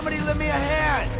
Somebody lend me a hand!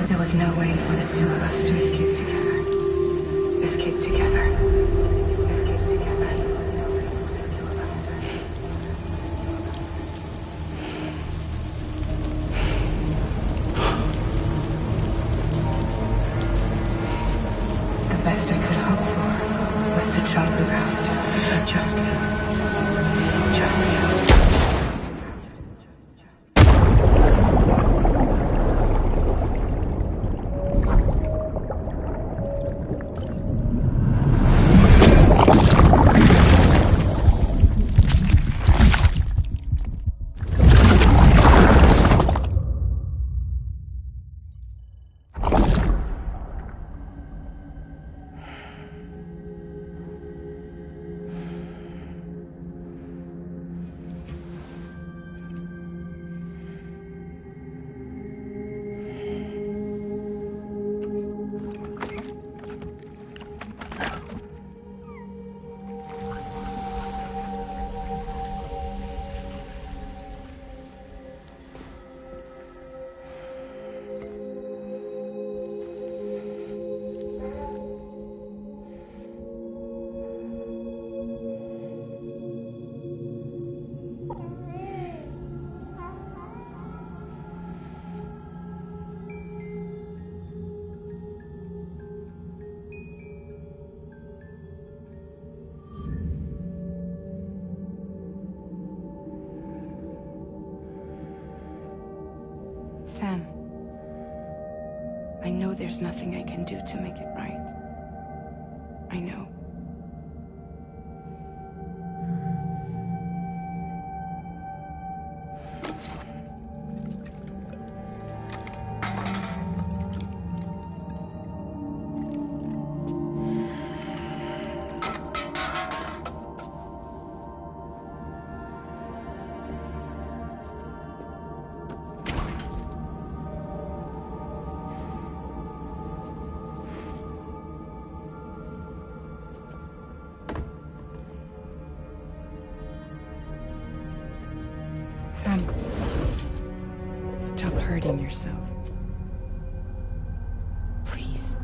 There was no way for the two of us to escape together. Escape together. Escape together. The best I could hope for was to jump around with just you. Just you. Sam, I know there's nothing I can do to make it right. I know. Sam, stop hurting yourself. Please.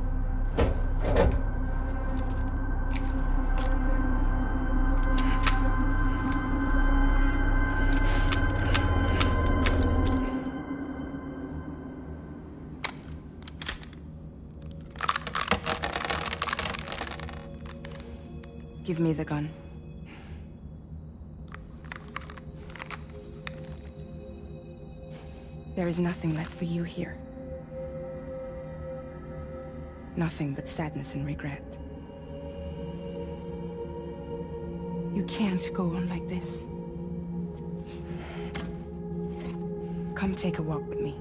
Give me the gun. There is nothing left for you here. Nothing but sadness and regret. You can't go on like this. Come take a walk with me.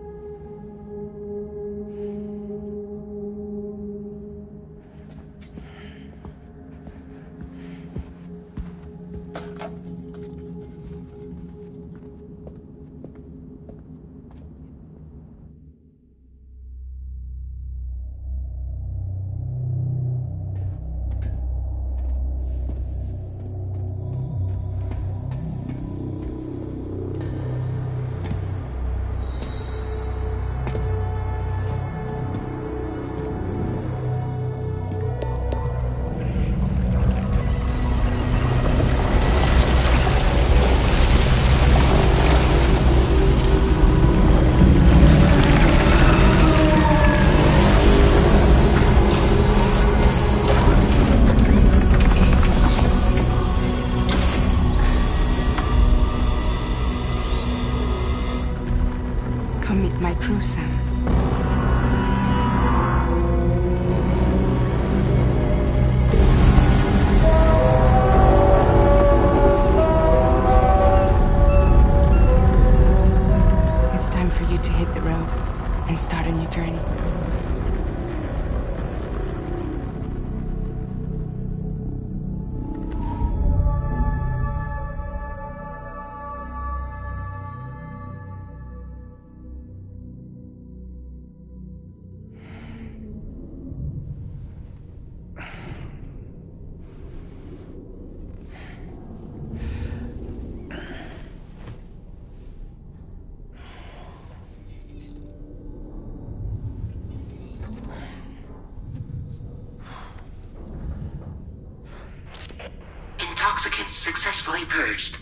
Come meet my crew, Sam. It's time for you to hit the road and start a new journey. Intoxicants successfully purged.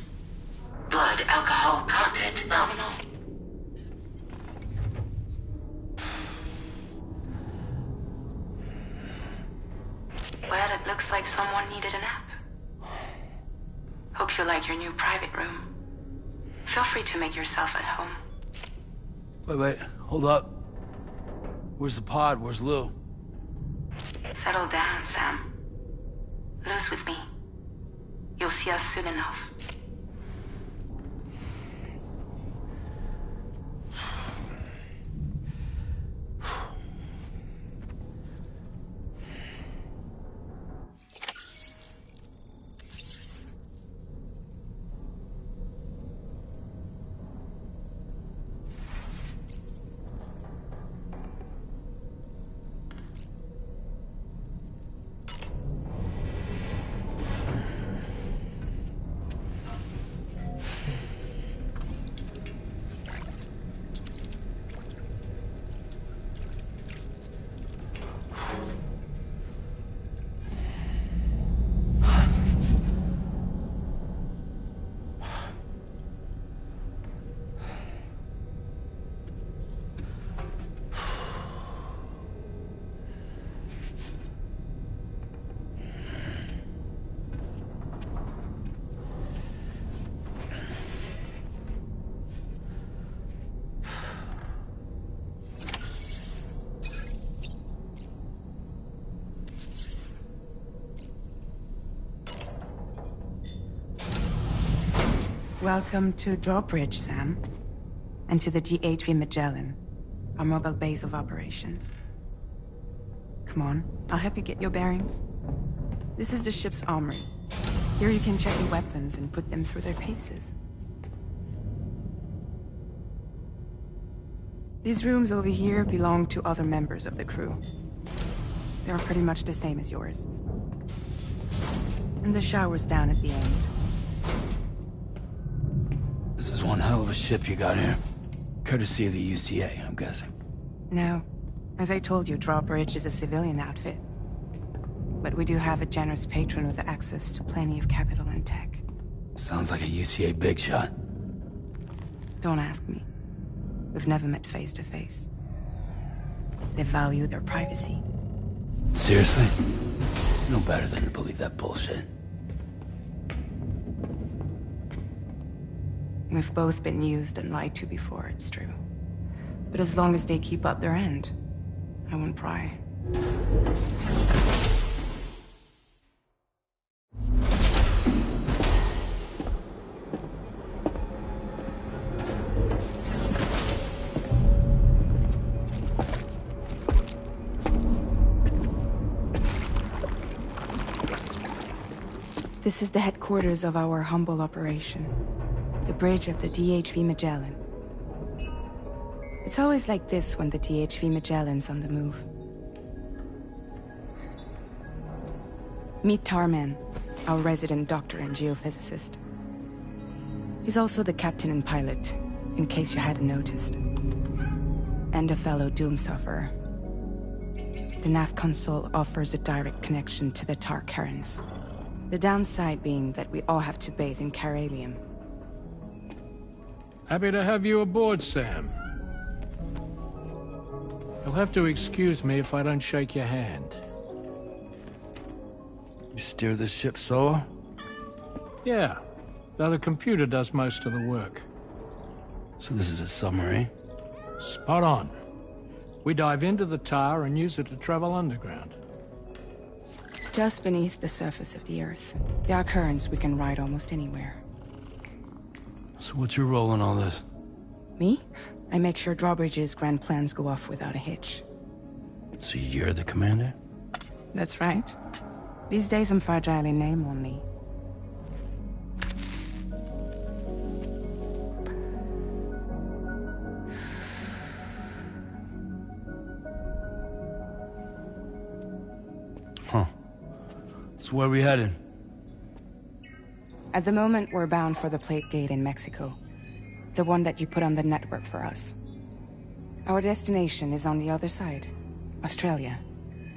Blood alcohol content nominal. Well, it looks like someone needed a nap. Hope you like your new private room. Feel free to make yourself at home. Wait, hold up. Where's the pod? Where's Lou? Settle down, Sam. Lou's with me. You'll see us soon enough. Welcome to Drawbridge, Sam. And to the GHV Magellan, our mobile base of operations. Come on, I'll help you get your bearings. This is the ship's armory. Here you can check your weapons and put them through their paces. These rooms over here belong to other members of the crew. They're pretty much the same as yours. And the shower's down at the end. This is one hell of a ship you got here. Courtesy of the UCA, I'm guessing. No. As I told you, Drawbridge is a civilian outfit. But we do have a generous patron with access to plenty of capital and tech. Sounds like a UCA big shot. Don't ask me. We've never met face to face. They value their privacy. Seriously? No better than to believe that bullshit. We've both been used and lied to before, it's true. But as long as they keep up their end, I won't pry. This is the headquarters of our humble operation. The bridge of the DHV Magellan. It's always like this when the DHV Magellan's on the move. Meet Tarman, our resident doctor and geophysicist. He's also the captain and pilot, in case you hadn't noticed. And a fellow doom sufferer. The nav console offers a direct connection to the Tarkarans. The downside being that we all have to bathe in Caralium. Happy to have you aboard, Sam. You'll have to excuse me if I don't shake your hand. You steer this ship solo? Yeah, though the computer does most of the work. So this is a submarine? Spot on. We dive into the tower and use it to travel underground. Just beneath the surface of the Earth. There are currents we can ride almost anywhere. So what's your role in all this? Me? I make sure Drawbridge's grand plans go off without a hitch. So you're the commander? That's right. These days I'm fragile in name only. Huh. So where are we headed? At the moment, we're bound for the Plate Gate in Mexico. The one that you put on the network for us. Our destination is on the other side, Australia,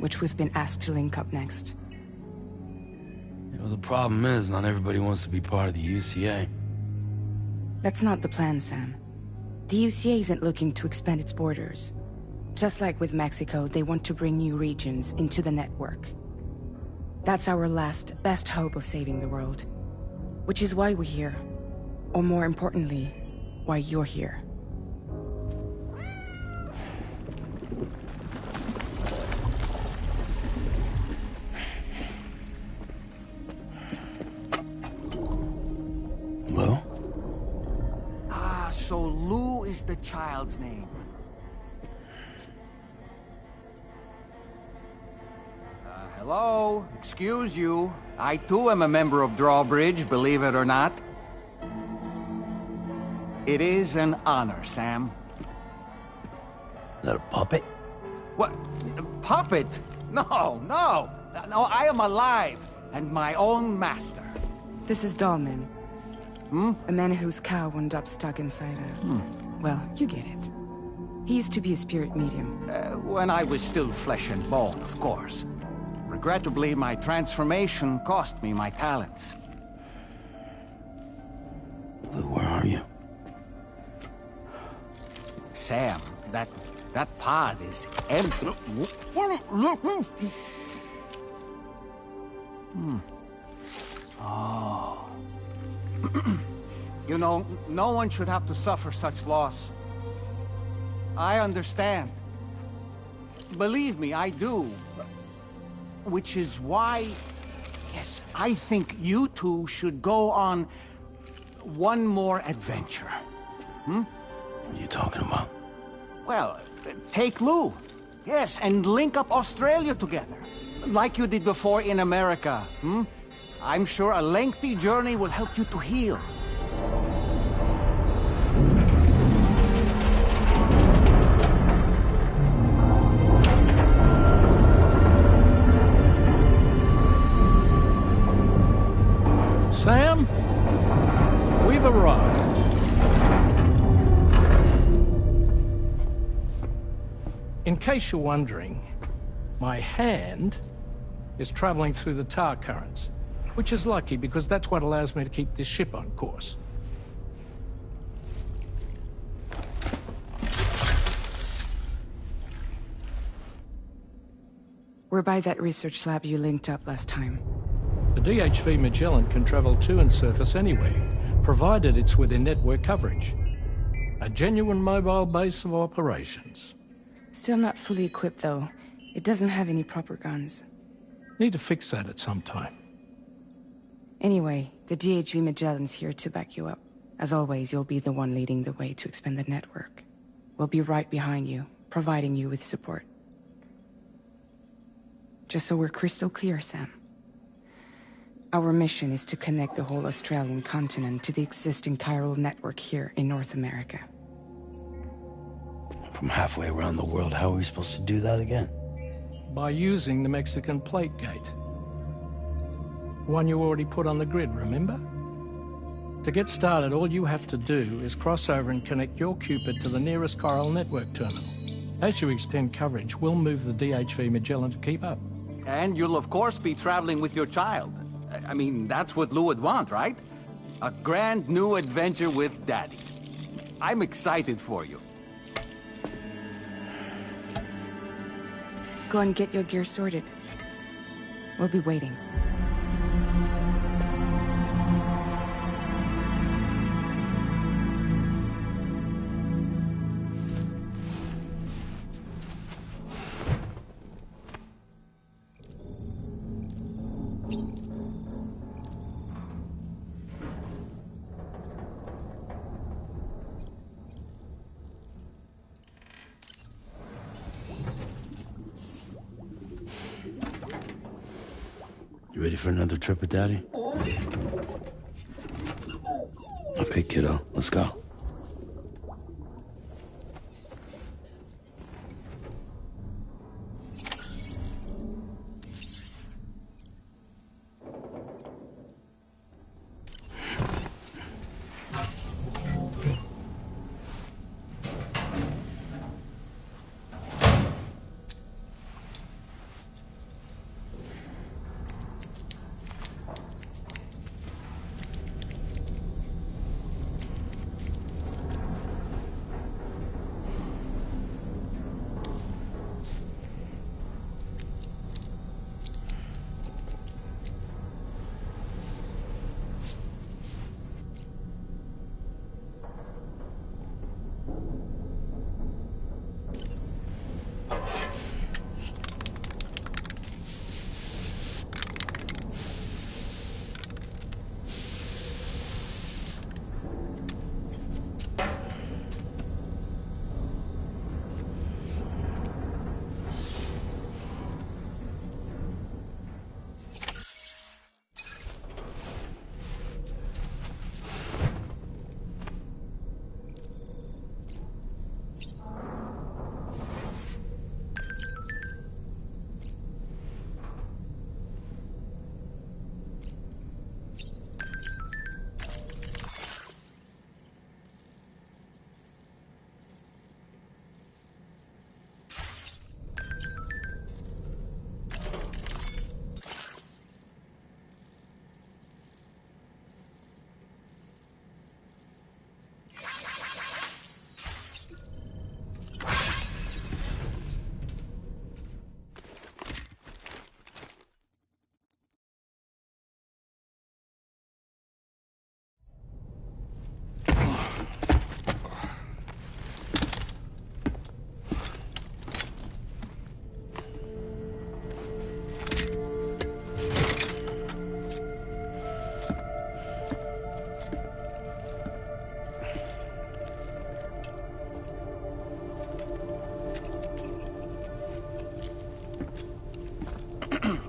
which we've been asked to link up next. You know, the problem is, not everybody wants to be part of the UCA. That's not the plan, Sam. The UCA isn't looking to expand its borders. Just like with Mexico, they want to bring new regions into the network. That's our last, best hope of saving the world. Which is why we're here. Or more importantly, why you're here. Well? Ah, so Lou is the child's name. Hello? Excuse you. I too am a member of Drawbridge, believe it or not. It is an honor, Sam. Is that a puppet? What? A puppet? No, no! No, I am alive, and my own master. This is Dahlman. A man whose cow wound up stuck inside a... Well, you get it. He used to be a spirit medium. When I was still flesh and bone, of course. Regrettably, my transformation cost me my talents. Lou, where are you? Sam, that pod is empty. Oh. You know, no one should have to suffer such loss. I understand. Believe me, I do. Which is why, yes, I think you two should go on one more adventure. What are you talking about? Well, take Lou. Yes, and link up Australia together. Like you did before in America. I'm sure a lengthy journey will help you to heal. Sam, we've arrived. In case you're wondering, my hand is traveling through the tower currents, which is lucky because that's what allows me to keep this ship on course. We're by that research lab you linked up last time. The DHV Magellan can travel to and surface anywhere, provided it's within network coverage. A genuine mobile base of operations. Still not fully equipped, though. It doesn't have any proper guns. Need to fix that at some time. Anyway, the DHV Magellan's here to back you up. As always, you'll be the one leading the way to expand the network. We'll be right behind you, providing you with support. Just so we're crystal clear, Sam. Our mission is to connect the whole Australian continent to the existing chiral network here in North America. From halfway around the world, how are we supposed to do that again? By using the Mexican Plate Gate. One you already put on the grid, remember? To get started, all you have to do is cross over and connect your Cupid to the nearest chiral network terminal. As you extend coverage, we'll move the DHV Magellan to keep up. And you'll of course be traveling with your child. I mean, that's what Lou would want, right? A grand new adventure with Daddy. I'm excited for you. Go and get your gear sorted. We'll be waiting. ready for another trip with Daddy? Okay, kiddo, let's go.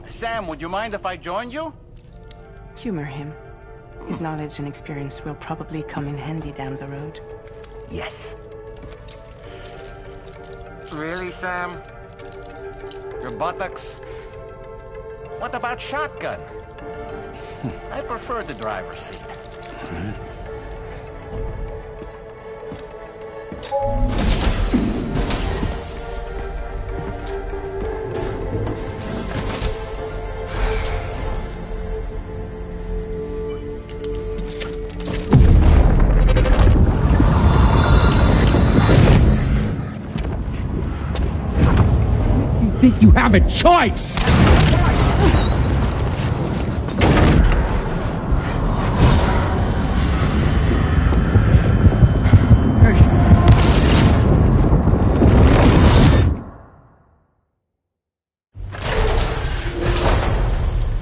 Sam, would you mind if I joined you? Humor him. His knowledge and experience will probably come in handy down the road. Yes. Really, Sam? Your buttocks? What about shotgun? I prefer the driver's seat. Think you have a choice!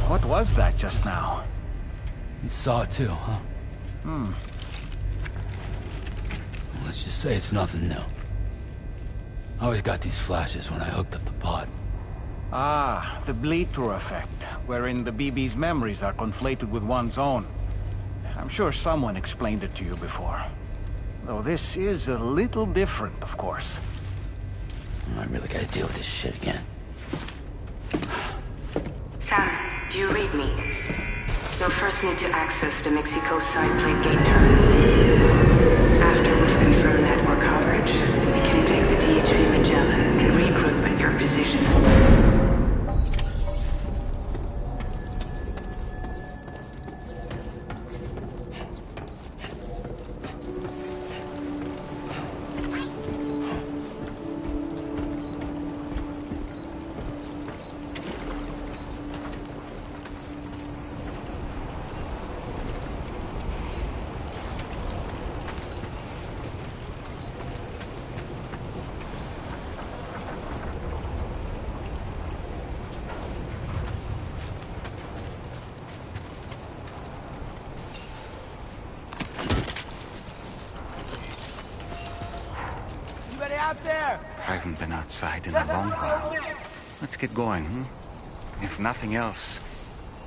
What was that just now? You saw it too, huh? Let's just say it's nothing new. I always got these flashes when I hooked up the pod. Ah, the bleed-through effect, wherein the BB's memories are conflated with one's own. I'm sure someone explained it to you before. Though this is a little different, of course. I really gotta deal with this shit again. Sam, do you read me? You'll first need to access the Mexico side plate gate terminal. After we've confirmed network coverage, we can take the DHV Magellan and regroup at your position. I haven't been outside in a long while. Let's get going, hmm? If nothing else,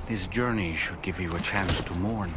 This journey should give you a chance to mourn.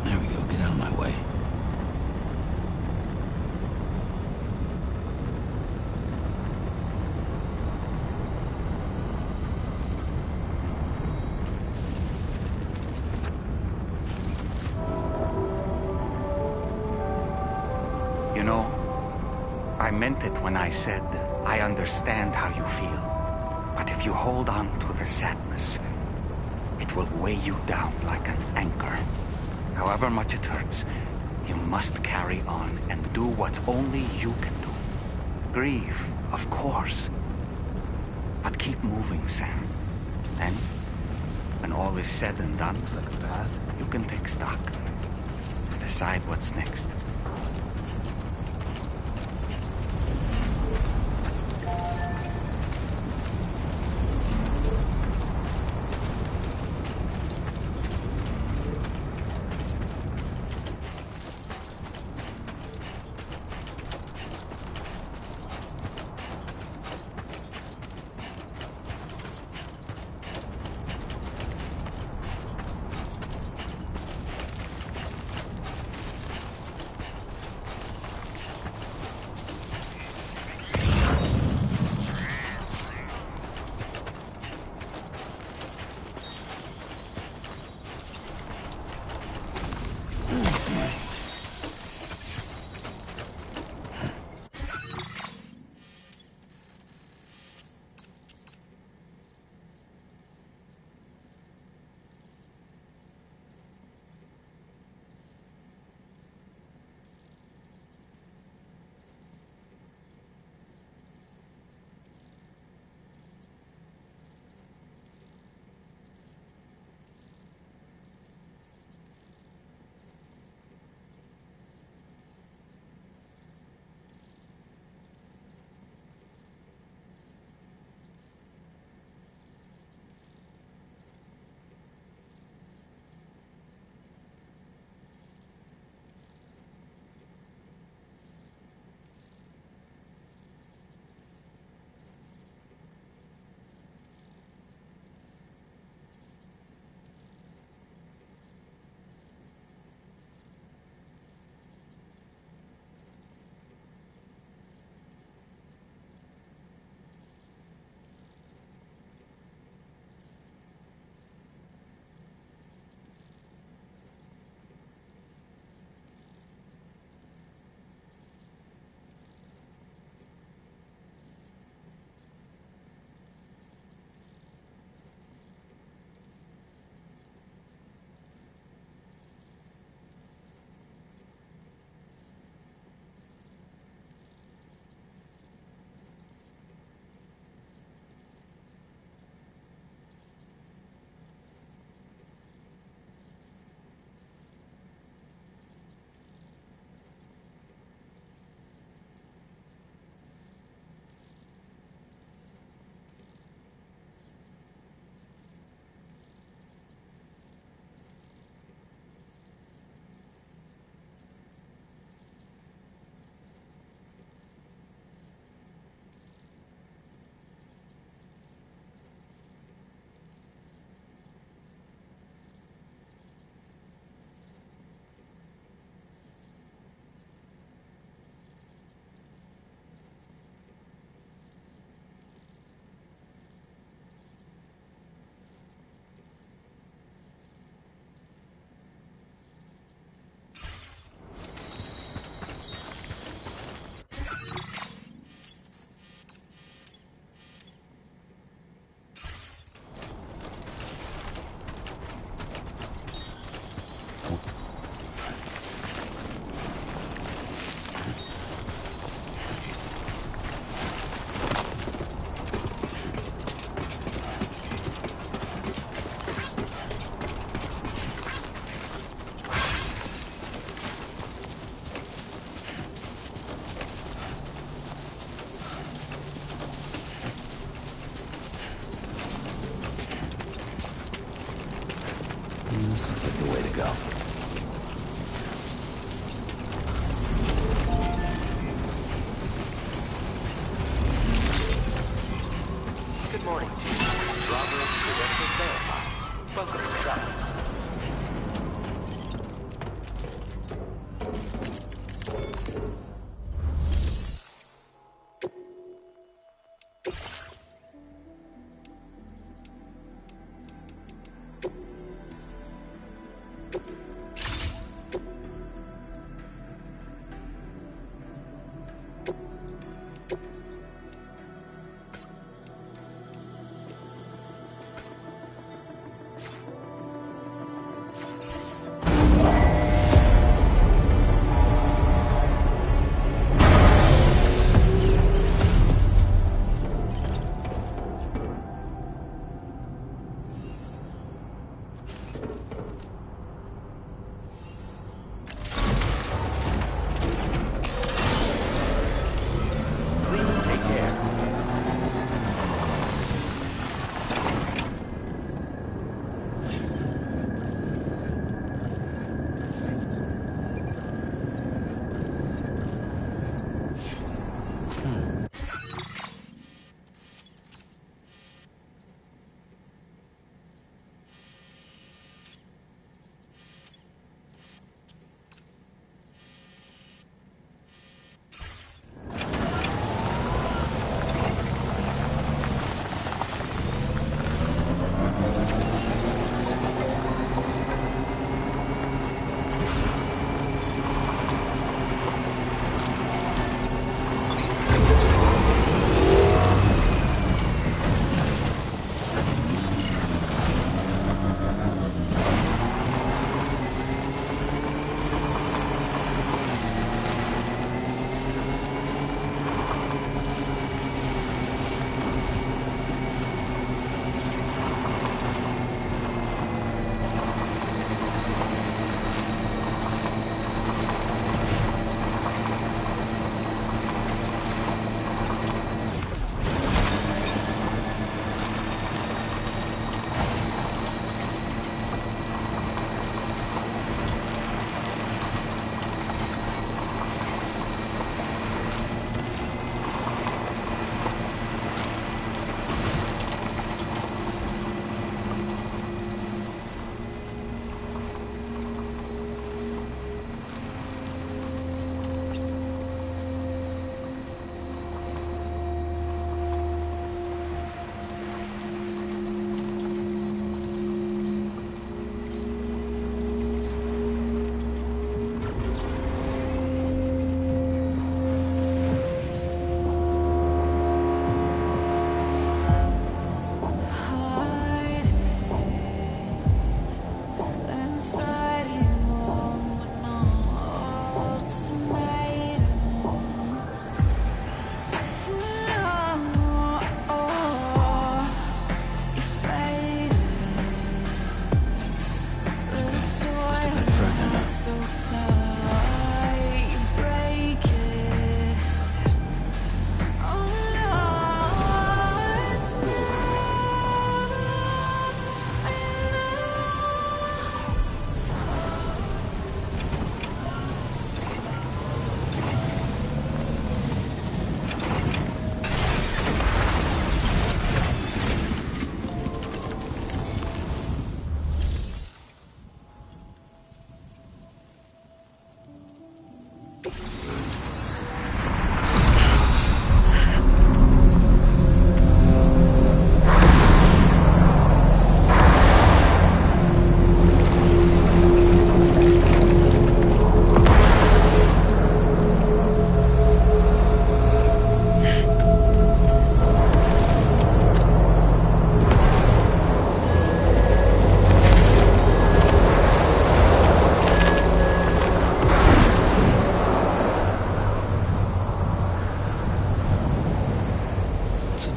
There we go, get out of my way. You know, I meant it when I said I understand how you feel. But if you hold on to the sadness, it will weigh you down like an anchor. However much it hurts, you must carry on and do what only you can do. Grieve, of course. But keep moving, Sam. And when all is said and done, Looks like a path. you can take stock. Decide what's next. seems like the way to go. Good morning, team. Bravo, credentials verified. Welcome to travel.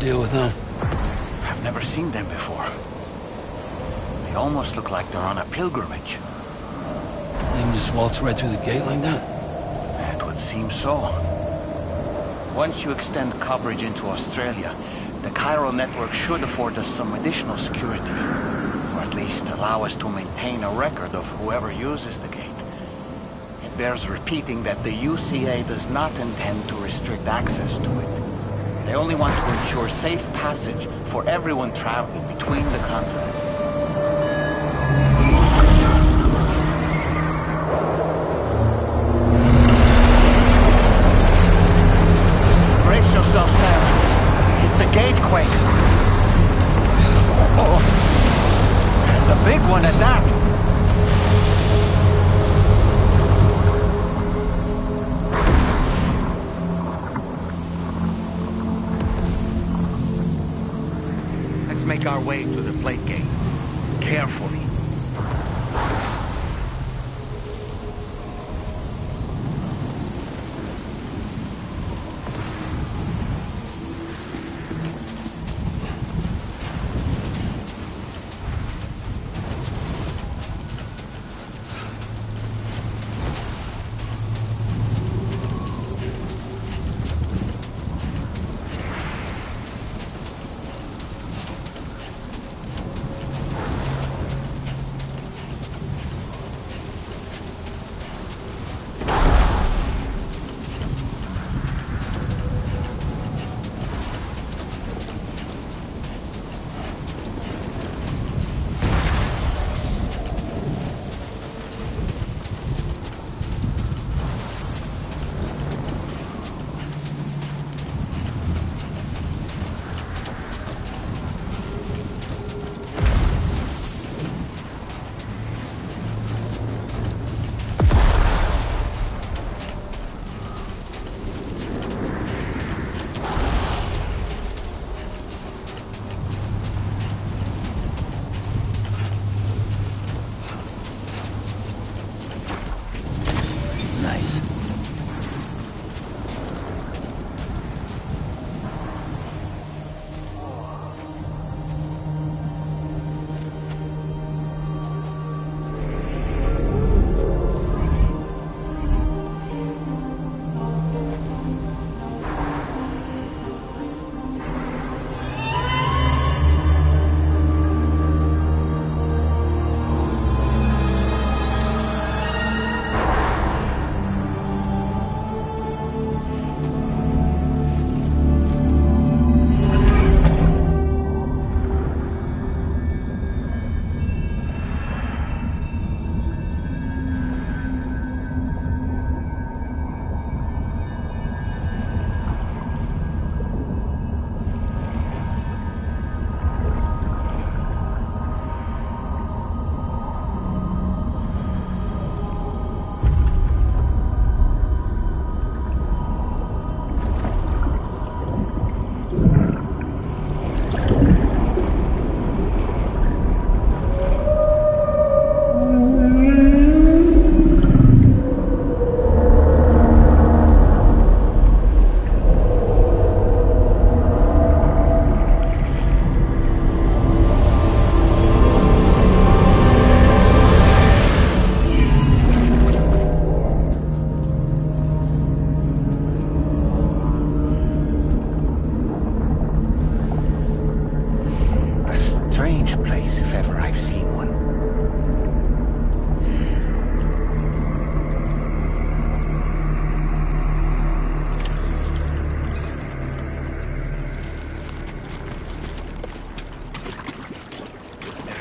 deal with them? I've never seen them before. They almost look like they're on a pilgrimage. They can just waltz right through the gate like that? It would seem so. Once you extend coverage into Australia, the Chiral network should afford us some additional security. Or at at least allow us to maintain a record of whoever uses the gate. It bears repeating that the UCA does not intend to restrict access to it. They only want to ensure safe passage for everyone traveling between the continents. Brace yourself, Sam. It's a gatequake. Oh, and a big one at that. Let's make our way to the plate gate. Carefully.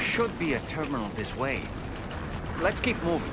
Should be a terminal this way. Let's keep moving.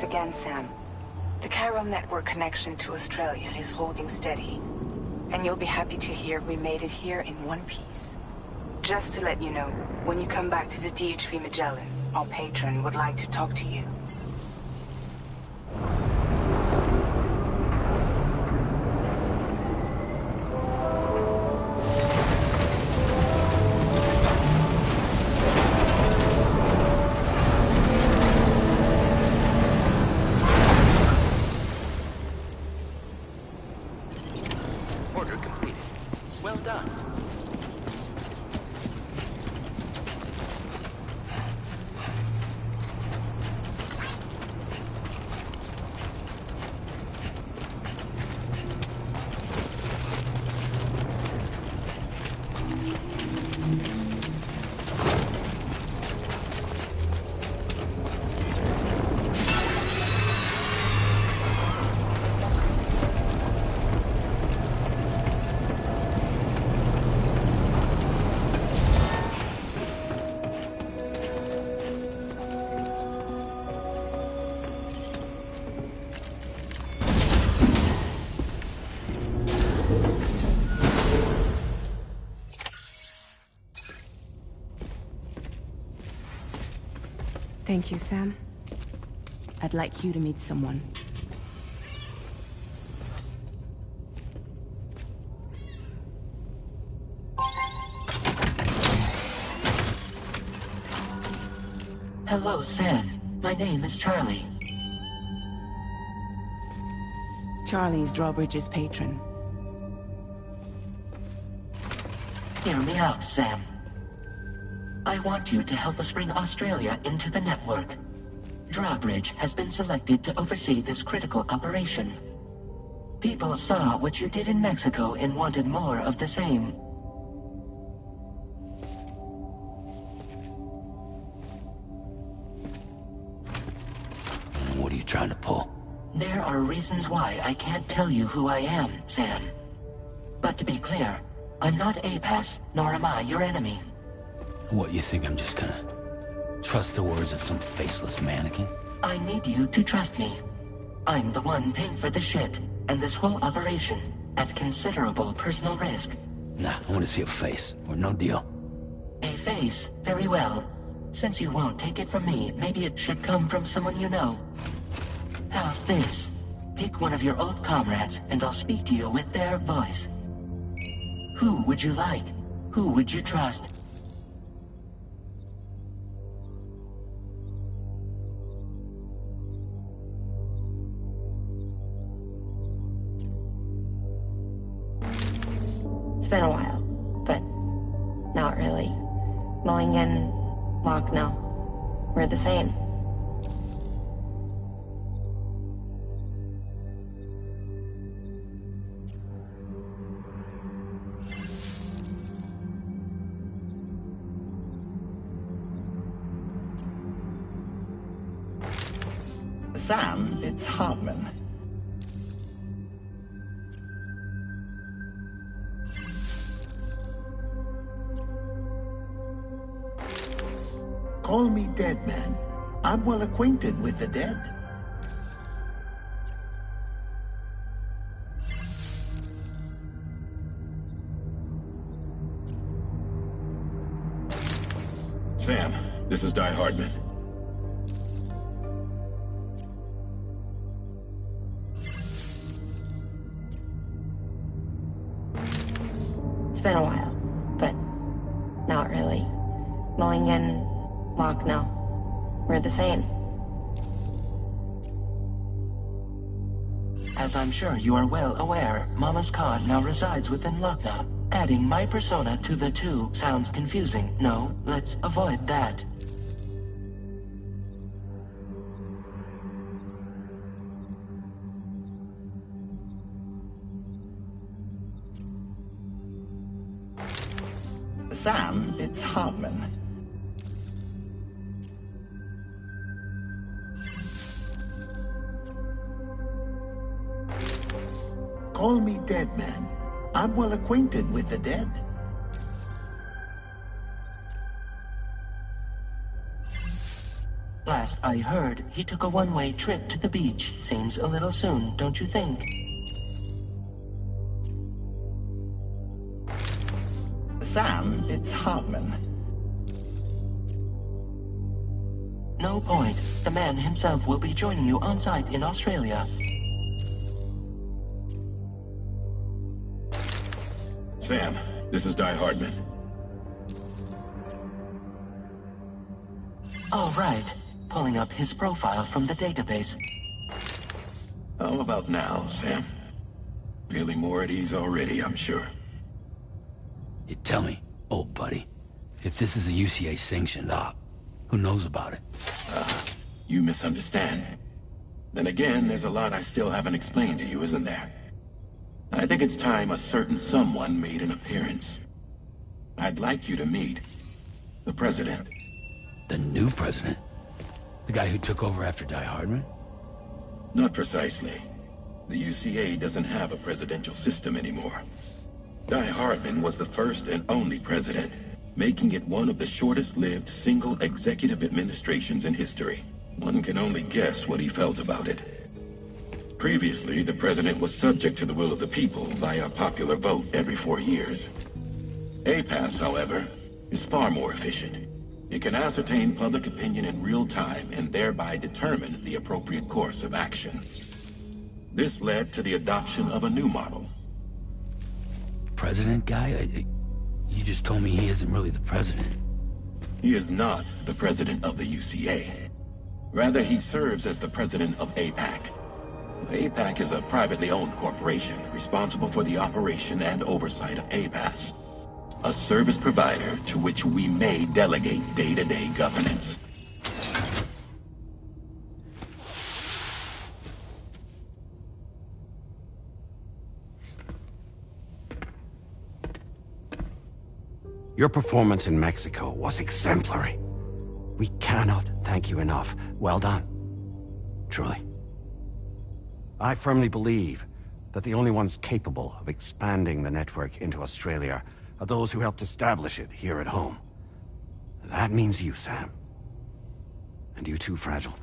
Thanks again, Sam. The chiral network connection to Australia is holding steady. And you'll be happy to hear we made it here in one piece. Just to let you know, when you come back to the DHV Magellan, our patron would like to talk to you. Order completed. Well done. Thank you, Sam. I'd like you to meet someone. Hello, Sam. My name is Charlie. Charlie's Drawbridge's patron. Hear me out, Sam. I want you to help us bring Australia into the network. Drawbridge has been selected to oversee this critical operation. People saw what you did in Mexico and wanted more of the same. What are you trying to pull? There are reasons why I can't tell you who I am, Sam. But to be clear, I'm not APAS, nor am I your enemy. What, you think I'm just gonna trust the words of some faceless mannequin? I need you to trust me. I'm the one paying for the ship, and this whole operation, at considerable personal risk. Nah, I want to see a face, or no deal. A face? Very well. Since you won't take it from me, maybe it should come from someone you know. How's this? Pick one of your old comrades, and I'll speak to you with their voice. Who would you like? Who would you trust? It's been a while, but not really. Mulligan, Lochno, we're the same. Sam, it's Hartman. Call me Dead Man. I'm well acquainted with the dead. Sam, this is Di Hardman. It's been a while, but not really. Mulligan, Lochno, we're the same. As I'm sure you are well aware, Mama's Khan now resides within Lochna. Adding my persona to the two sounds confusing. No, let's avoid that. Sam, it's Hartman. Call me Dead Man. I'm well acquainted with the dead. Last I heard, he took a one-way trip to the beach. Seems a little soon, don't you think? Sam, it's Hartman. No point. The man himself will be joining you on site in Australia. Sam, this is Di Hardman. All right. Pulling up his profile from the database. How about now, Sam? Feeling more at ease already, I'm sure. You tell me, old buddy, if this is a UCA-sanctioned op, who knows about it? You misunderstand. Then again, there's a lot I still haven't explained to you, isn't there? I think it's time a certain someone made an appearance. I'd like you to meet the President. The new president? The guy who took over after Di Hardman? Not precisely. The UCA doesn't have a presidential system anymore. Di Hardman was the first and only president, making it one of the shortest-lived single executive administrations in history. One can only guess what he felt about it. Previously, the president was subject to the will of the people via popular vote every 4 years. APAS, however, is far more efficient. It can ascertain public opinion in real time and thereby determine the appropriate course of action. This led to the adoption of a new model. President guy? You just told me he isn't really the president. He is not the president of the UCA. Rather, he serves as the president of APAC. APAC is a privately owned corporation responsible for the operation and oversight of APAS, a service provider to which we may delegate day-to-day governance. Your performance in Mexico was exemplary. We cannot thank you enough. Well done. Truly. I firmly believe that the only ones capable of expanding the network into Australia are those who helped establish it here at home. That means you, Sam. And you too, Fragile.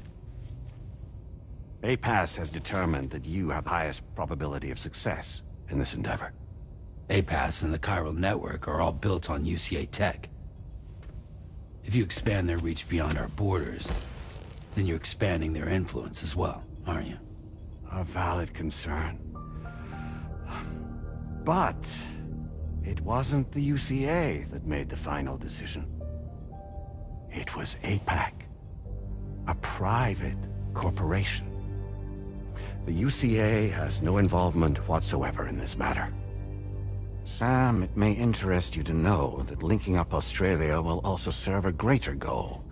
APAS has determined that you have the highest probability of success in this endeavor. APAS and the chiral network are all built on UCA tech. If you expand their reach beyond our borders, then you're expanding their influence as well, aren't you? A valid concern. But it wasn't the UCA that made the final decision. It was APAC, a private corporation. The UCA has no involvement whatsoever in this matter. Sam, it may interest you to know that linking up Australia will also serve a greater goal.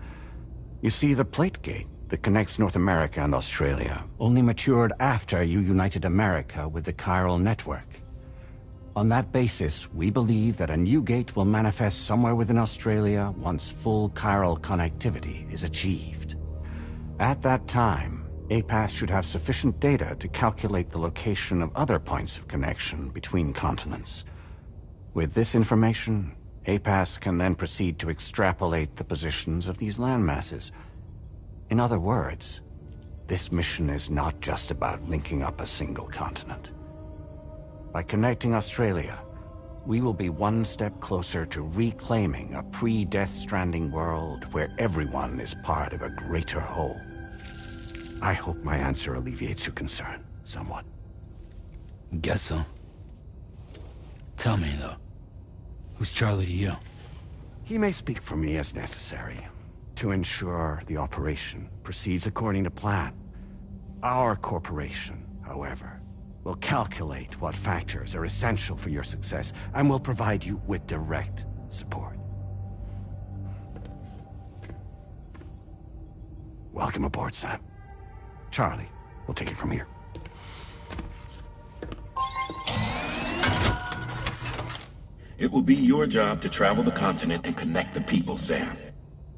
You see, the plate gate that connects North America and Australia only matured after you united America with the chiral network. On that basis, we believe that a new gate will manifest somewhere within Australia once full chiral connectivity is achieved. At that time, APAS should have sufficient data to calculate the location of other points of connection between continents. With this information, APAS can then proceed to extrapolate the positions of these landmasses. In other words, this mission is not just about linking up a single continent. By connecting Australia, we will be one step closer to reclaiming a pre-Death Stranding world where everyone is part of a greater whole. I hope my answer alleviates your concern somewhat. Guess so. Tell me, though, who's Charlie to you? He may speak for me as necessary to ensure the operation proceeds according to plan. Our corporation, however, will calculate what factors are essential for your success and will provide you with direct support. Welcome aboard, Sam. Charlie, we'll take it from here. It will be your job to travel the continent and connect the people, Sam.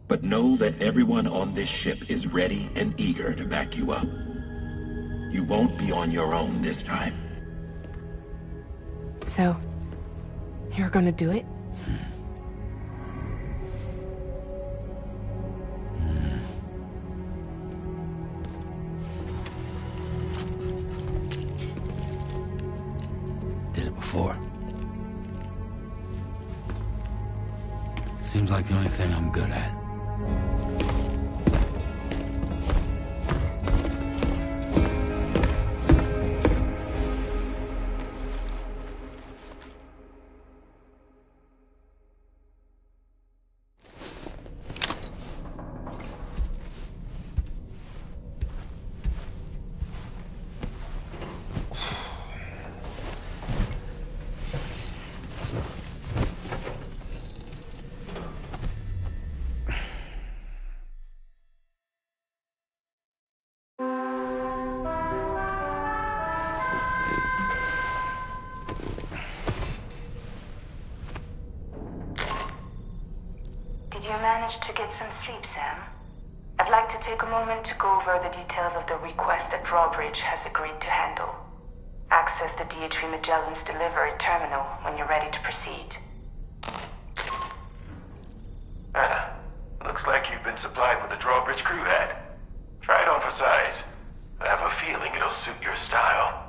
But know that everyone on this ship is ready and eager to back you up. You won't be on your own this time. So, you're gonna do it? before. Seems like the only thing I'm good at. Did you manage to get some sleep, Sam? I'd like to take a moment to go over the details of the request that Drawbridge has agreed to handle. Access the DHV Magellan's delivery terminal when you're ready to proceed. Looks like you've been supplied with a Drawbridge crew hat. Try it on for size. I have a feeling it'll suit your style.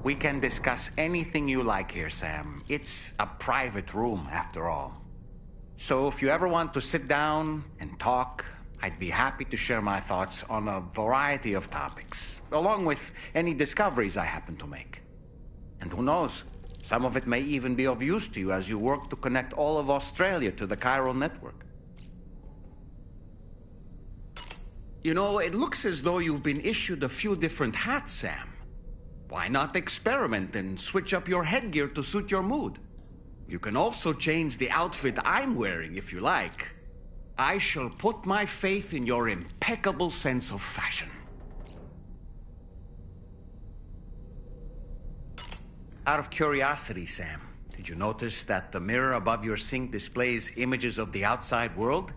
We can discuss anything you like here, Sam. It's a private room, after all. So if you ever want to sit down and talk, I'd be happy to share my thoughts on a variety of topics, along with any discoveries I happen to make. And who knows, some of it may even be of use to you as you work to connect all of Australia to the chiral network. You know, it looks as though you've been issued a few different hats, Sam. Why not experiment and switch up your headgear to suit your mood? You can also change the outfit I'm wearing if you like. I shall put my faith in your impeccable sense of fashion. Out of curiosity, Sam, did you notice that the mirror above your sink displays images of the outside world?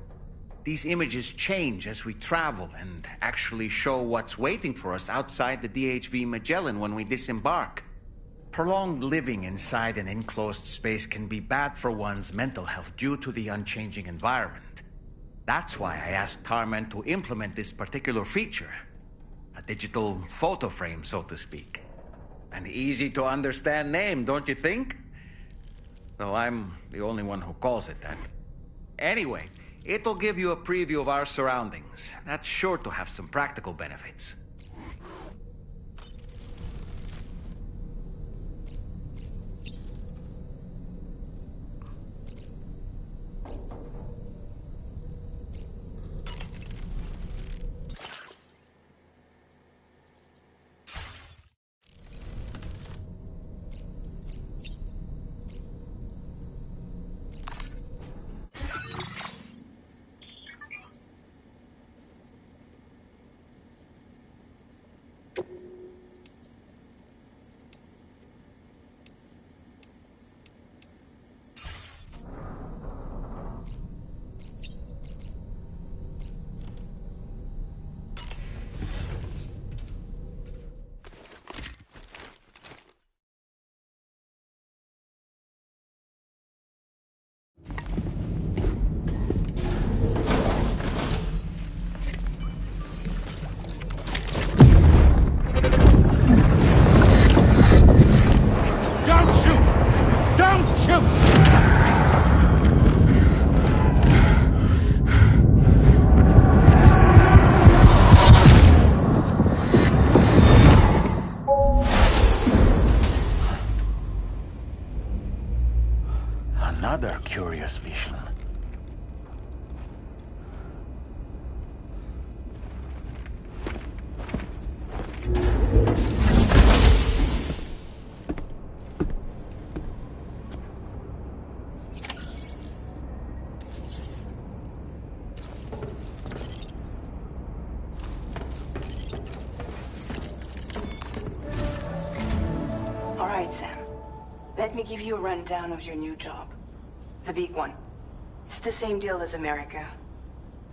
These images change as we travel and actually show what's waiting for us outside the DHV Magellan when we disembark. Prolonged living inside an enclosed space can be bad for one's mental health due to the unchanging environment. That's why I asked Tarman to implement this particular feature. A digital photo frame, so to speak. An easy-to-understand name, don't you think? Though I'm the only one who calls it that. Anyway, it'll give you a preview of our surroundings. That's sure to have some practical benefits. another curious vision. All right, Sam. Let me give you a rundown of your new job. The big one. It's the same deal as America.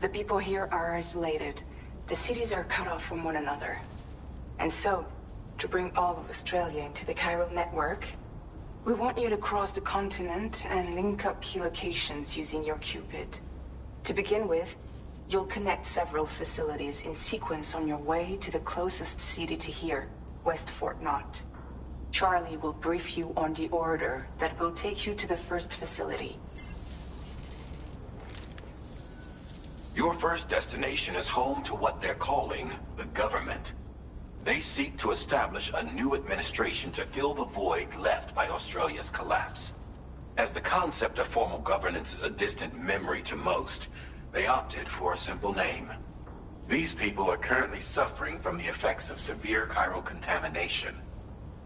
The people here are isolated. The cities are cut off from one another. And so, to bring all of Australia into the chiral network, we want you to cross the continent and link up key locations using your Cupid. To begin with, you'll connect several facilities in sequence on your way to the closest city to here, West Fort Knott. Charlie will brief you on the order that will take you to the first facility. Your first destination is home to what they're calling the government. They seek to establish a new administration to fill the void left by Australia's collapse. As the concept of formal governance is a distant memory to most, they opted for a simple name. These people are currently suffering from the effects of severe chiral contamination.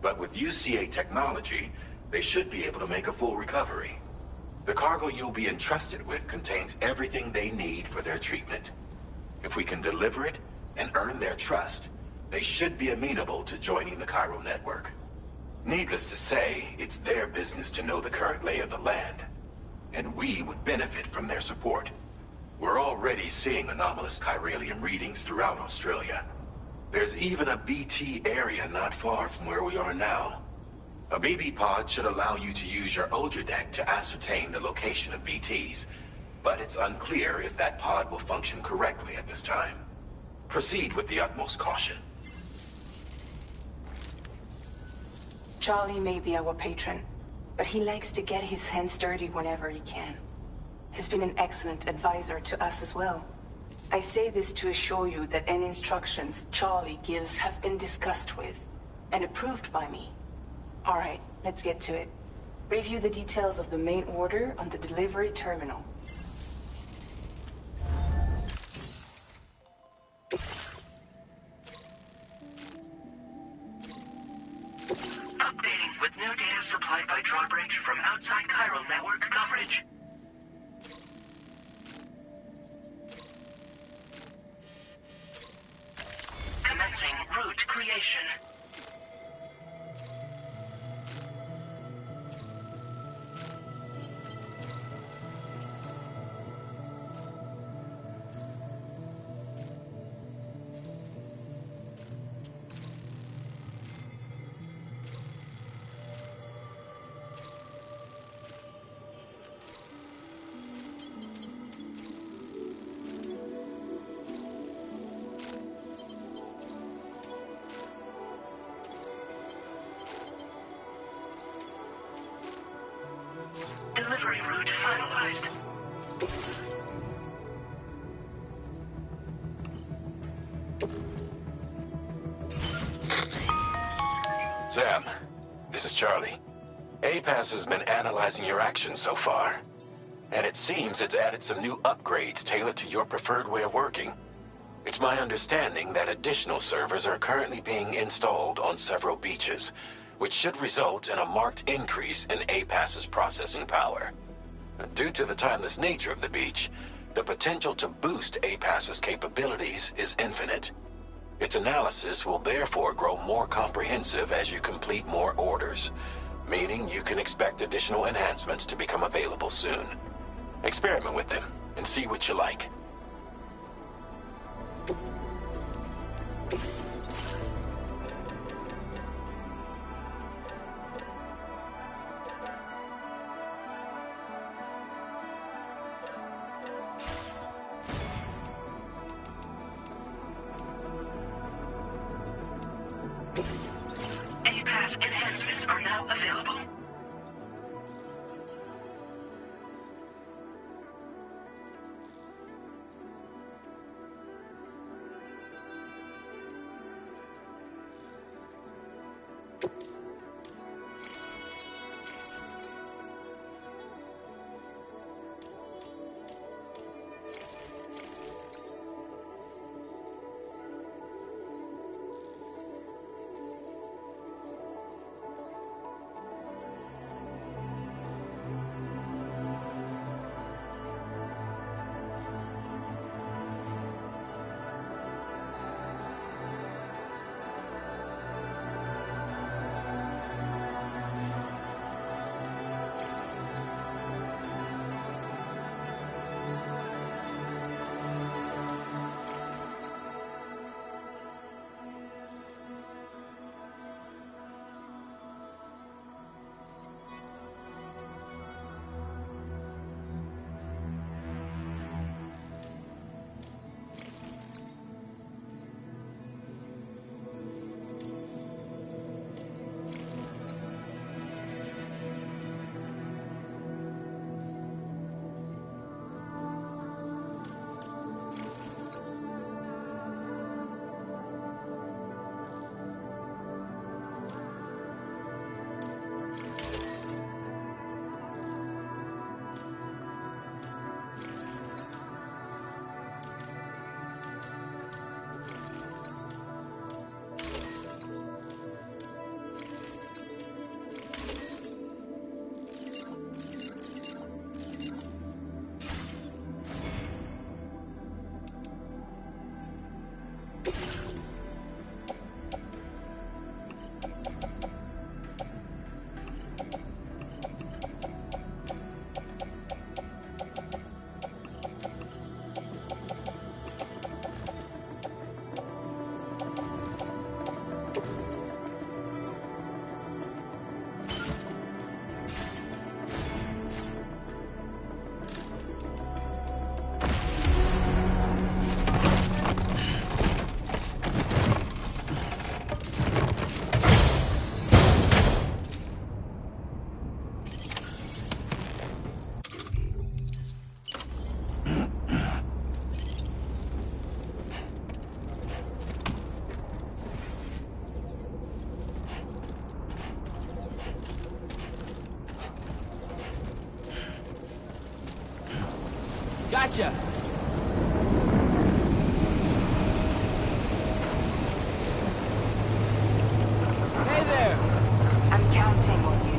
But with UCA technology, they should be able to make a full recovery. The cargo you'll be entrusted with contains everything they need for their treatment. If we can deliver it and earn their trust, they should be amenable to joining the chiral network. Needless to say, it's their business to know the current lay of the land, and we would benefit from their support. We're already seeing anomalous chiralium readings throughout Australia. There's even a BT area not far from where we are now. A BB pod should allow you to use your Ultra deck to ascertain the location of BTs, but it's unclear if that pod will function correctly at this time. Proceed with the utmost caution. Charlie may be our patron, but he likes to get his hands dirty whenever he can. He's been an excellent advisor to us as well. I say this to assure you that any instructions Charlie gives have been discussed with and approved by me. All right, let's get to it. Review the details of the main order on the delivery terminal. Updating with new data supplied by Drawbridge from outside chiral network coverage. Commencing route creation. Delivery route finalized. Sam, this is Charlie. APAS has been analyzing your actions so far, and it seems it's added some new upgrades tailored to your preferred way of working. It's my understanding that additional servers are currently being installed on several beaches, which should result in a marked increase in APAS's processing power. Due to the timeless nature of the beach, the potential to boost APAS's capabilities is infinite. Its analysis will therefore grow more comprehensive as you complete more orders, meaning you can expect additional enhancements to become available soon. Experiment with them and see what you like. APAS enhancements are now available. Gotcha! Hey there! I'm counting on you.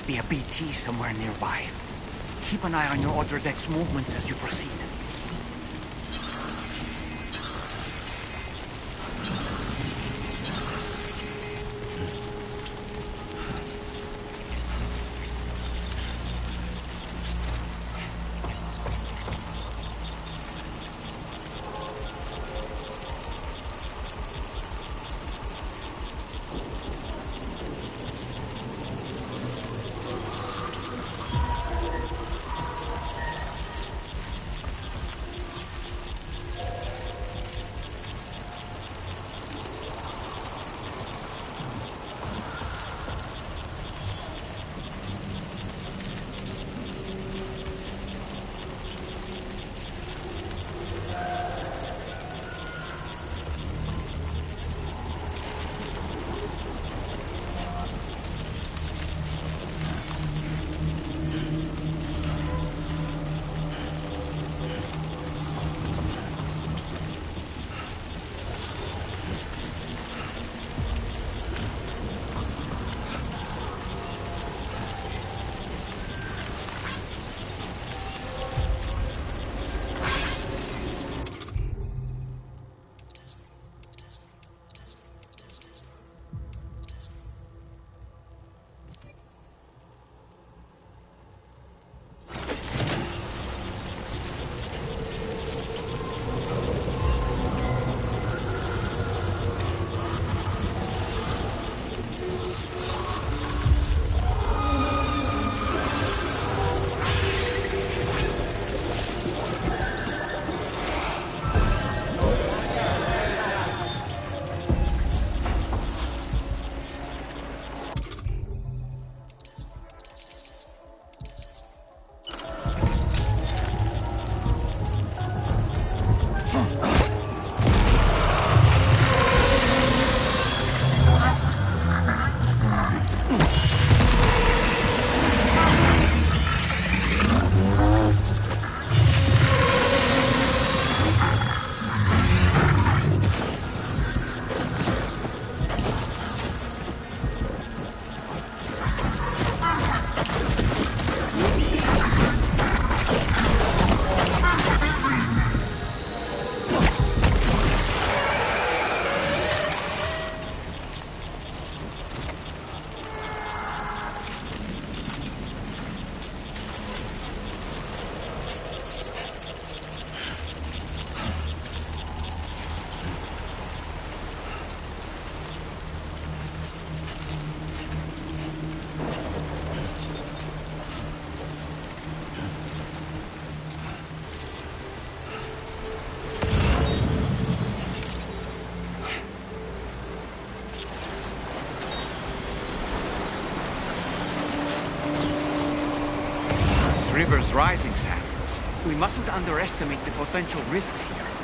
Be a BT somewhere nearby. Keep an eye on your other deck's movements as you proceed. rising, Sam. We mustn't underestimate the potential risks here.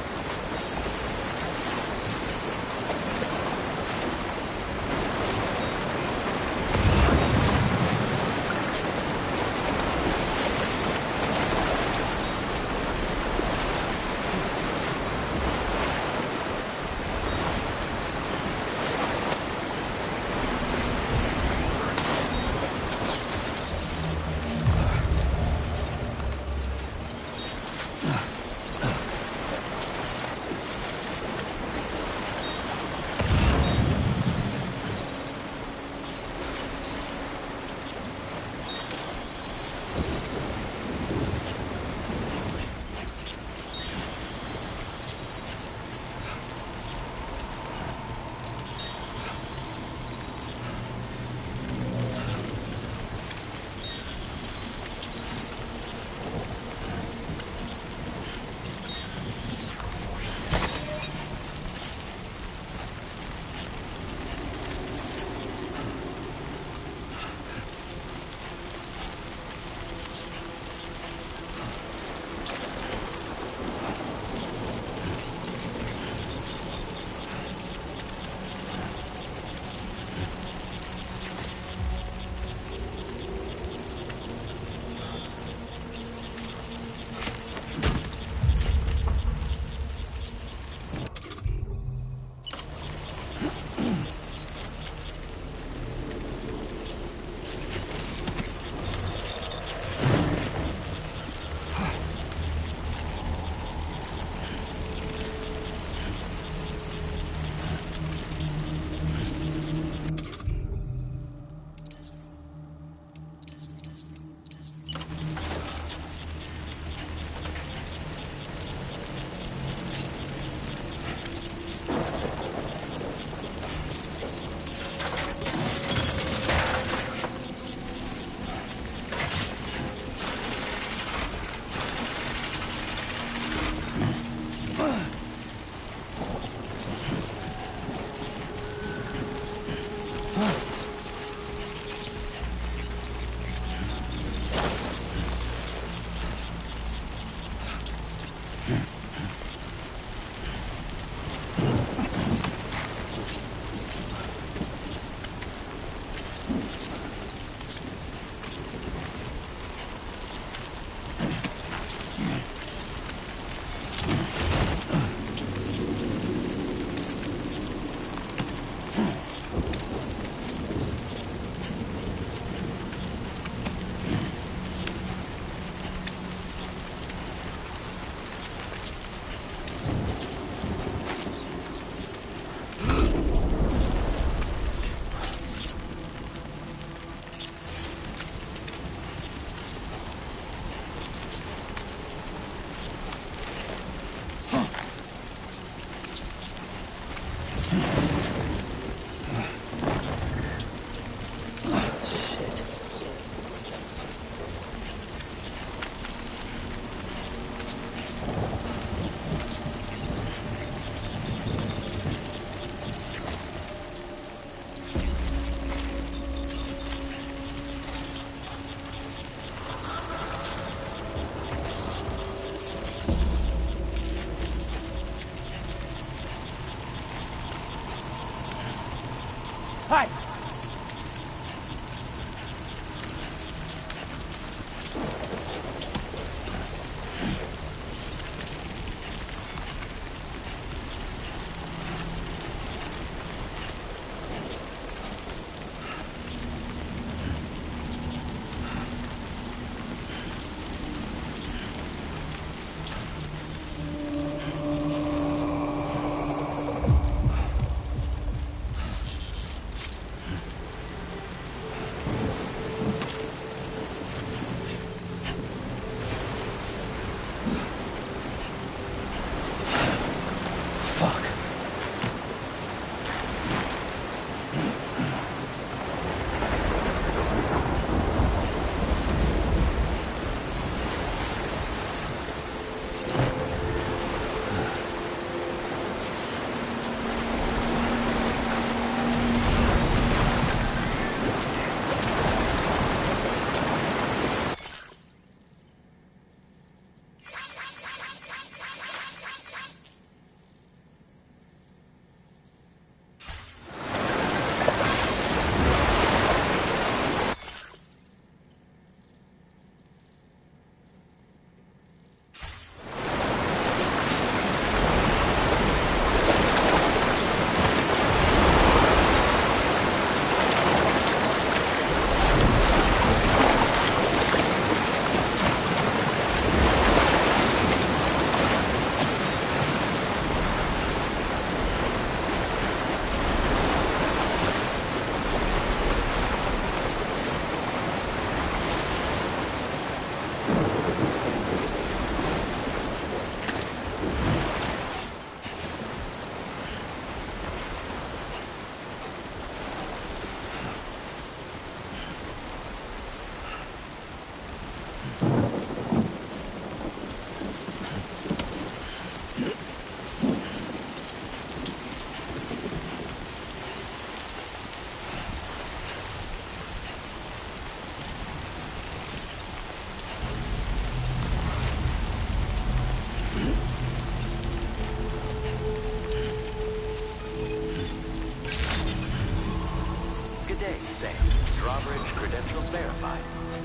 Hi!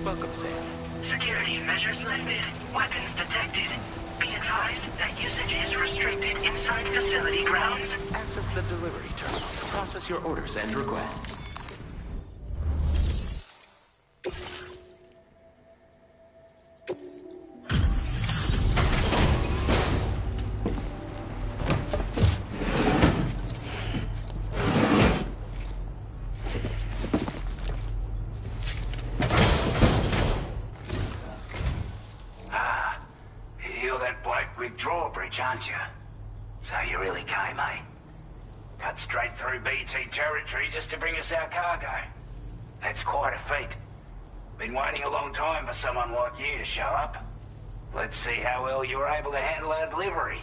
Welcome, Sam. Security measures lifted. Weapons detected. Be advised that usage is restricted inside facility grounds. Access the delivery terminal to process your orders and requests. Drawbridge, aren't you? So you really came, eh? Cut straight through BT territory just to bring us our cargo. That's quite a feat. Been waiting a long time for someone like you to show up. Let's see how well you were able to handle our delivery.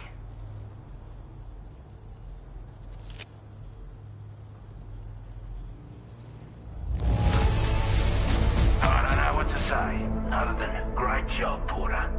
I don't know what to say, other than great job, Porter.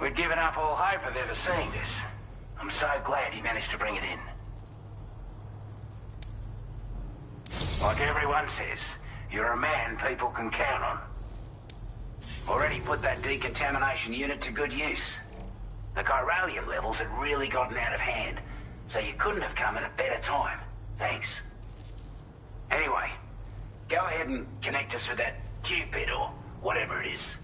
We'd given up all hope of ever seeing this. I'm so glad he managed to bring it in. Like everyone says, you're a man people can count on. Already put that decontamination unit to good use. The chiralium levels had really gotten out of hand, so you couldn't have come at a better time. Thanks. Anyway, go ahead and connect us with that Cupid or whatever it is.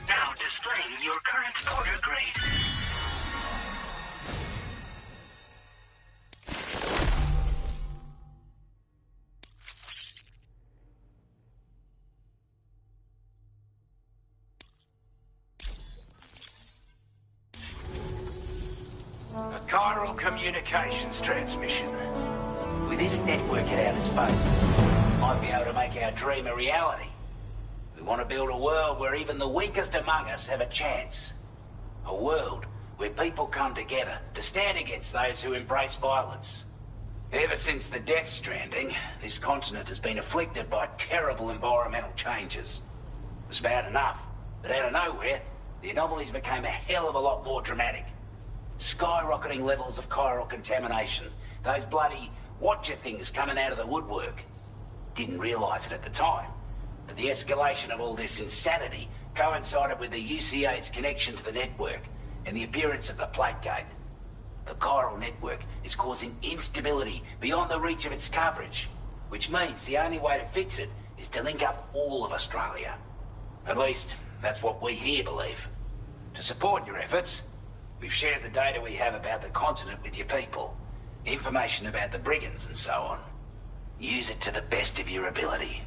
Now displaying your current order grade. A chiral communications transmission. With this network at our disposal, we might be able to make our dream a reality. We want to build a world where even the weakest among us have a chance. A world where people come together to stand against those who embrace violence. Ever since the death stranding, this continent has been afflicted by terrible environmental changes. It was bad enough, but out of nowhere, the anomalies became a hell of a lot more dramatic. Skyrocketing levels of chiral contamination. Those bloody watcher things coming out of the woodwork. Didn't realise it at the time, but the escalation of all this insanity coincided with the UCA's connection to the network and the appearance of the plate gate. The chiral network is causing instability beyond the reach of its coverage, which means the only way to fix it is to link up all of Australia. At least, that's what we here believe. To support your efforts, we've shared the data we have about the continent with your people, information about the brigands and so on. Use it to the best of your ability.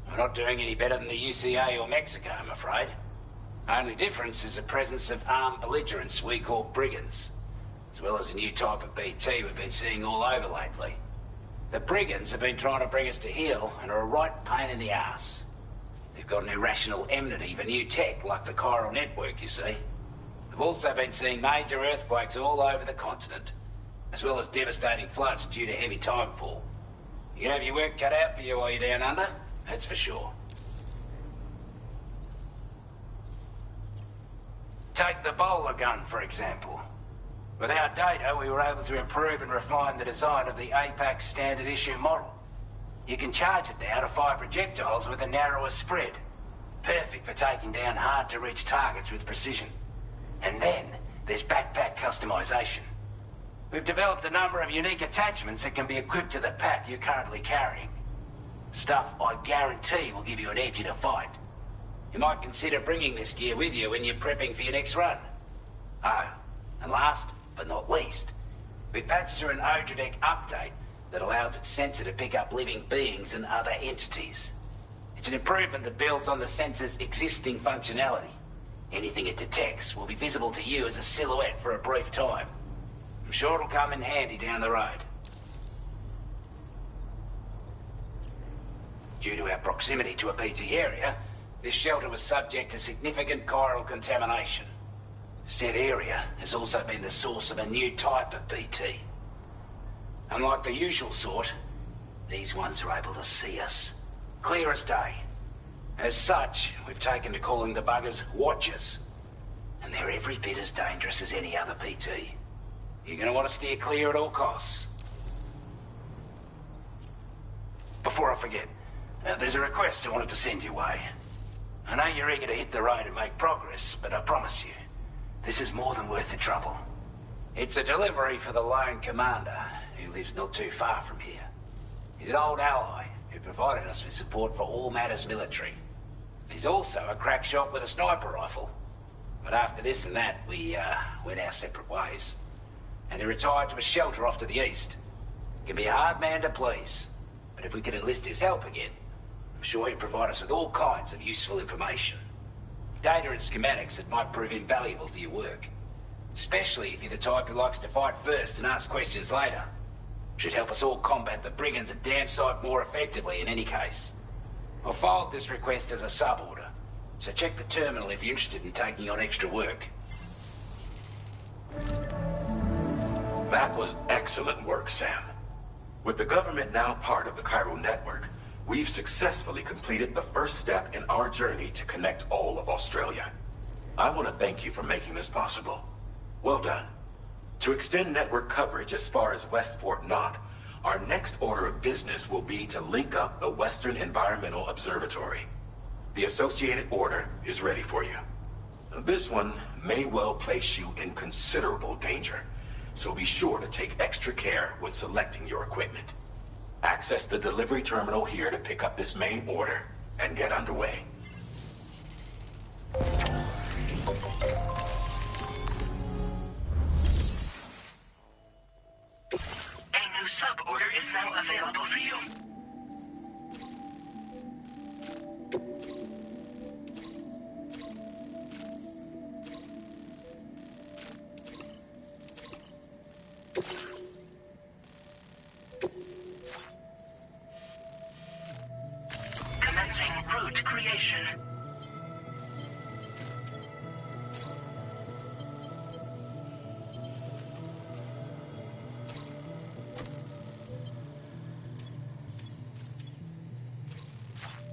We're not doing any better than the UCA or Mexico, I'm afraid. Only difference is the presence of armed belligerents we call brigands, as well as a new type of BT we've been seeing all over lately. The brigands have been trying to bring us to heel and are a right pain in the ass. They've got an irrational enmity for new tech like the chiral network, you see. We've also been seeing major earthquakes all over the continent, as well as devastating floods due to heavy timefall. You can have your work cut out for you while you're down under, that's for sure. Take the bowler gun, for example. With our data, we were able to improve and refine the design of the APAC standard issue model. You can charge it now to fire projectiles with a narrower spread. Perfect for taking down hard-to-reach targets with precision. And then, there's backpack customization. We've developed a number of unique attachments that can be equipped to the pack you're currently carrying. Stuff I guarantee will give you an edge in a fight. You might consider bringing this gear with you when you're prepping for your next run. Oh, and last but not least, we've patched through an Odradek update that allows its sensor to pick up living beings and other entities. It's an improvement that builds on the sensor's existing functionality. Anything it detects will be visible to you as a silhouette for a brief time. I'm sure it'll come in handy down the road. Due to our proximity to a PT area, this shelter was subject to significant chiral contamination. Said area has also been the source of a new type of PT. Unlike the usual sort, these ones are able to see us. Clear as day. As such, we've taken to calling the buggers Watchers. And they're every bit as dangerous as any other PT. You're gonna want to steer clear at all costs. Before I forget, there's a request I wanted to send your way. I know you're eager to hit the road and make progress, but I promise you, this is more than worth the trouble. It's a delivery for the lone commander, who lives not too far from here. He's an old ally who provided us with support for all matters military. He's also a crack shot with a sniper rifle. But after this and that, we went our separate ways. And he retired to a shelter off to the east. He can be a hard man to please, but if we can enlist his help again, I'm sure he'd provide us with all kinds of useful information. Data and schematics that might prove invaluable for your work. Especially if you're the type who likes to fight first and ask questions later. Should help us all combat the brigands a damn sight more effectively in any case. I'll filed this request as a sub-order, so check the terminal if you're interested in taking on extra work. That was excellent work, Sam. With the government now part of the Chiral network, we've successfully completed the first step in our journey to connect all of Australia. I want to thank you for making this possible. Well done. To extend network coverage as far as West Fort Knott, our next order of business will be to link up the Western Environmental Observatory. The associated order is ready for you. This one may well place you in considerable danger, so be sure to take extra care when selecting your equipment. Access the delivery terminal here to pick up this main order and get underway. A new sub-order is now available for you. Commencing route creation.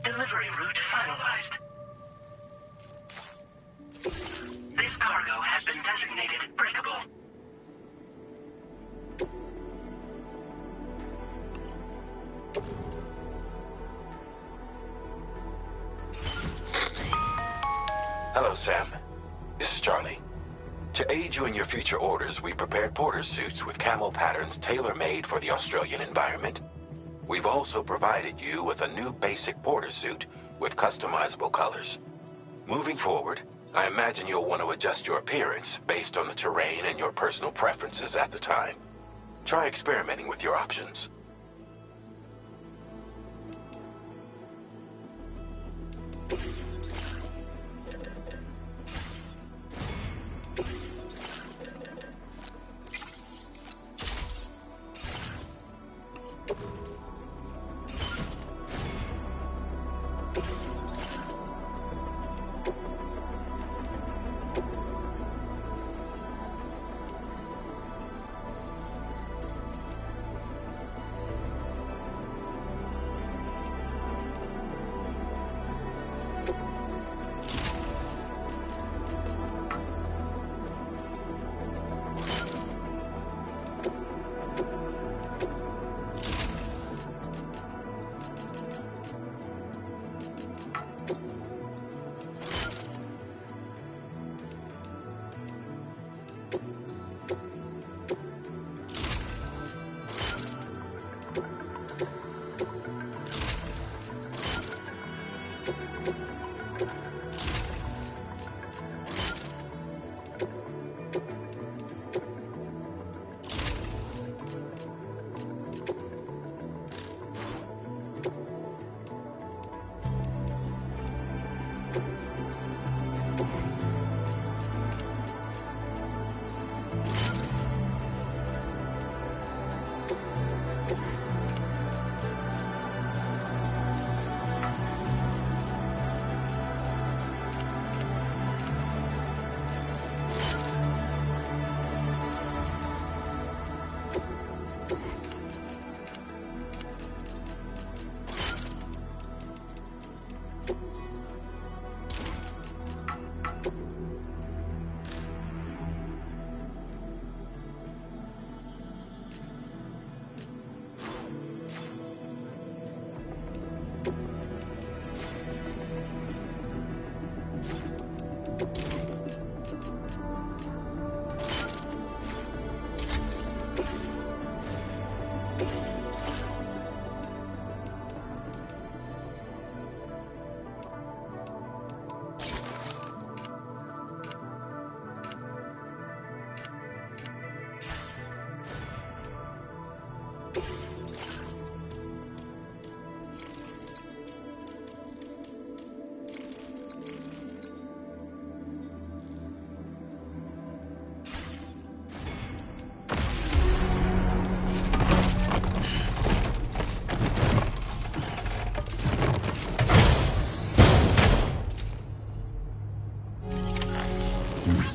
Delivery route finalized. This cargo has been designated breakable. Hello, Sam. This is Charlie. To aid you in your future orders, we prepared porter suits with camo patterns tailor-made for the Australian environment. We've also provided you with a new basic porter suit with customizable colors. Moving forward, I imagine you'll want to adjust your appearance based on the terrain and your personal preferences at the time. Try experimenting with your options.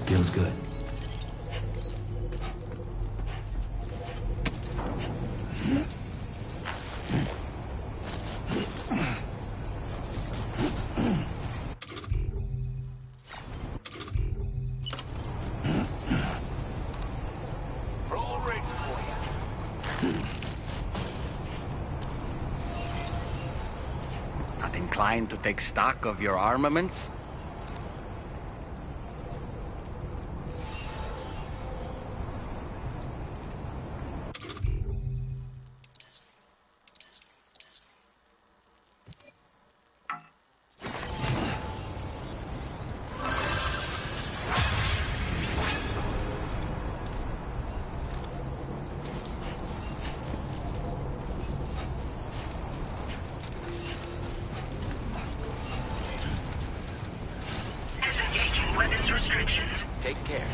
Feels good. We're all ready for you. Not inclined to take stock of your armaments? Disengaging weapons restrictions. Take care.